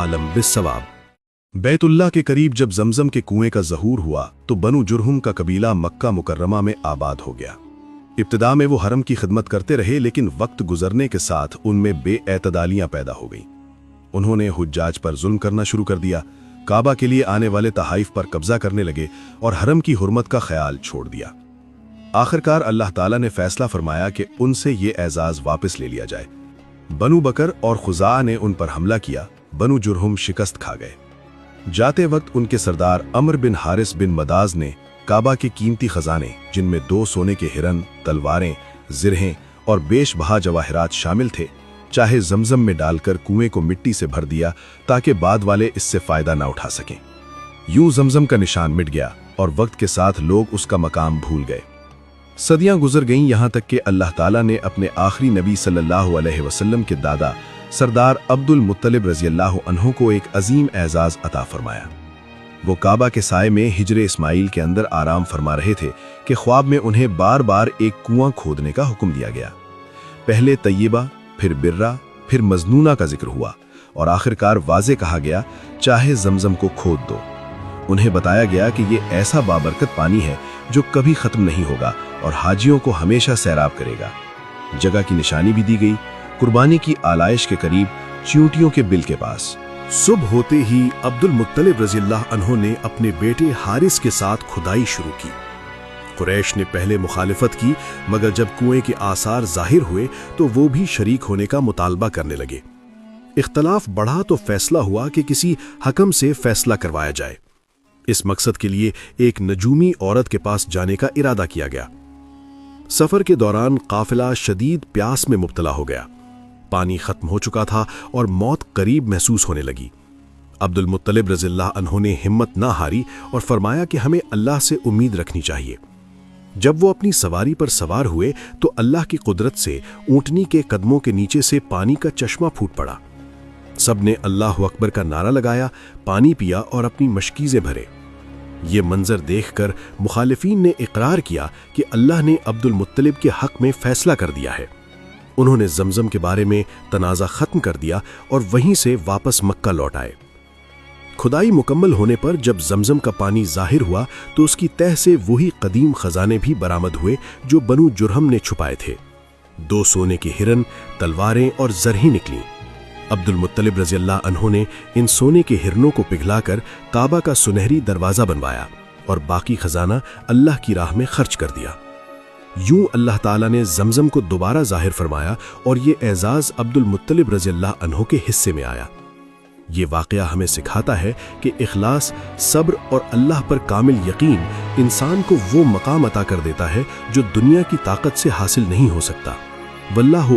आलम बिस्सवाब। बैतुल्लाह के करीब जब जमजम के कुएं का ज़हूर हुआ तो बनु जुरहुम का कबीला मक्का मुकर्रमा में आबाद हो गया। इब्तिदा में वो हरम की खिदमत करते रहे, लेकिन वक्त गुजरने के साथ उनमें बेएतदालियां पैदा हो गईं। उन्होंने हुज्जाज पर जुल्म करना शुरू कर दिया, काबा के लिए आने वाले तहाइफ पर कब्जा करने लगे और हरम की हुर्मत का ख्याल छोड़ दिया। आखिरकार अल्लाह ताला ने फैसला फरमाया कि उनसे ये एजाज वापस ले लिया जाए। बनु बकर और खुज़ा ने उन पर हमला किया। बनु जुरहुम शिकस्त खा गए। जाते वक्त उनके सरदार अमर बिन हारिस बिन मदाज ने काबा के कीमती खजाने, जिनमें 2 सोने के हिरन, तलवारें, जिरहें और बेशबहा जवाहरात शामिल थे, चाहे जमजम में डालकर कुएं को मिट्टी से भर दिया ताकि बाद वाले इससे फायदा ना उठा सकें। यूं जमजम का निशान मिट गया और वक्त के साथ लोग उसका मकाम भूल गए। सदियां गुजर गईं, यहां तक कि अल्लाह ताला ने अपने आखिरी नबी सल्लल्लाहु अलैहि वसल्लम के दादा सरदार अब्दुल मुत्तलिब रज़ियल्लाहु अन्हु को एक अजीम एजाज अता फरमाया। वो काबा के साए में हिजरे इस्माइल के अंदर आराम फरमा रहे थे कि ख्वाब में उन्हें बार बार एक कुआं खोदने का हुक्म दिया गया। पहले तय्यबा, फिर बिर्रा, फिर मजनूना का जिक्र हुआ और आखिरकार वाज़े कहा गया, चाहे जमजम को खोद दो। उन्हें बताया गया कि ये ऐसा बाबरकत पानी है जो कभी खत्म नहीं होगा और हाजियों को हमेशा सैराब करेगा। जगह की निशानी भी दी गई, कुर्बानी की आलाइश के करीब चींटियों के बिल के पास। सुबह होते ही अब्दुल मुत्तलिब रज़ियल्लाहु अन्हु ने अपने बेटे हारिस के साथ खुदाई शुरू की। कुरैश ने पहले मुखालिफत की, मगर जब कुएं के आसार जाहिर हुए तो वो भी शरीक होने का मुतालबा करने लगे। इख्तलाफ बढ़ा तो फैसला हुआ कि किसी हकम से फैसला करवाया जाए। इस मकसद के लिए एक नजूमी औरत के पास जाने का इरादा किया गया। सफर के दौरान काफिला शदीद प्यास में मुब्तला हो गया। पानी खत्म हो चुका था और मौत करीब महसूस होने लगी। अब्दुल मुत्तलिब रज़ियल्लाहु अन्हु ने हिम्मत ना हारी और फरमाया कि हमें अल्लाह से उम्मीद रखनी चाहिए। जब वो अपनी सवारी पर सवार हुए तो अल्लाह की कुदरत से ऊंटनी के कदमों के नीचे से पानी का चश्मा फूट पड़ा। सब ने अल्लाहु अकबर का नारा लगाया, पानी पिया और अपनी मशकीज़ें भरे। ये मंजर देखकर मुखालिफीन ने इकरार किया कि अल्लाह ने अब्दुल मुत्तलिब के हक में फैसला कर दिया है। उन्होंने जमजम के बारे में तनाज़ा खत्म कर दिया और वहीं से वापस मक्का लौट आए। खुदाई मुकम्मल होने पर जब जमजम का पानी जाहिर हुआ तो उसकी तह से वही कदीम खजाने भी बरामद हुए जो बनु जुरहम ने छुपाए थे। 2 सोने के हिरन, तलवारें और जरही निकली। अब्दुल मुत्तलिब रज़ियल्लाहु अन्हु ने इन सोने के हिरनों को पिघलाकर काबा का सुनहरी दरवाज़ा बनवाया और बाकी खजाना अल्लाह की राह में खर्च कर दिया। यूं अल्लाह ताला ने जमजम को दोबारा जाहिर फरमाया और ये एजाज अब्दुल मुत्तलिब रज़ियल्लाहु अन्हु के हिस्से में आया। ये वाक़या हमें सिखाता है कि इखलास, सब्र और अल्लाह पर कामिल यकीन इंसान को वो मकाम अता कर देता है जो दुनिया की ताकत से हासिल नहीं हो सकता। वल्लाहु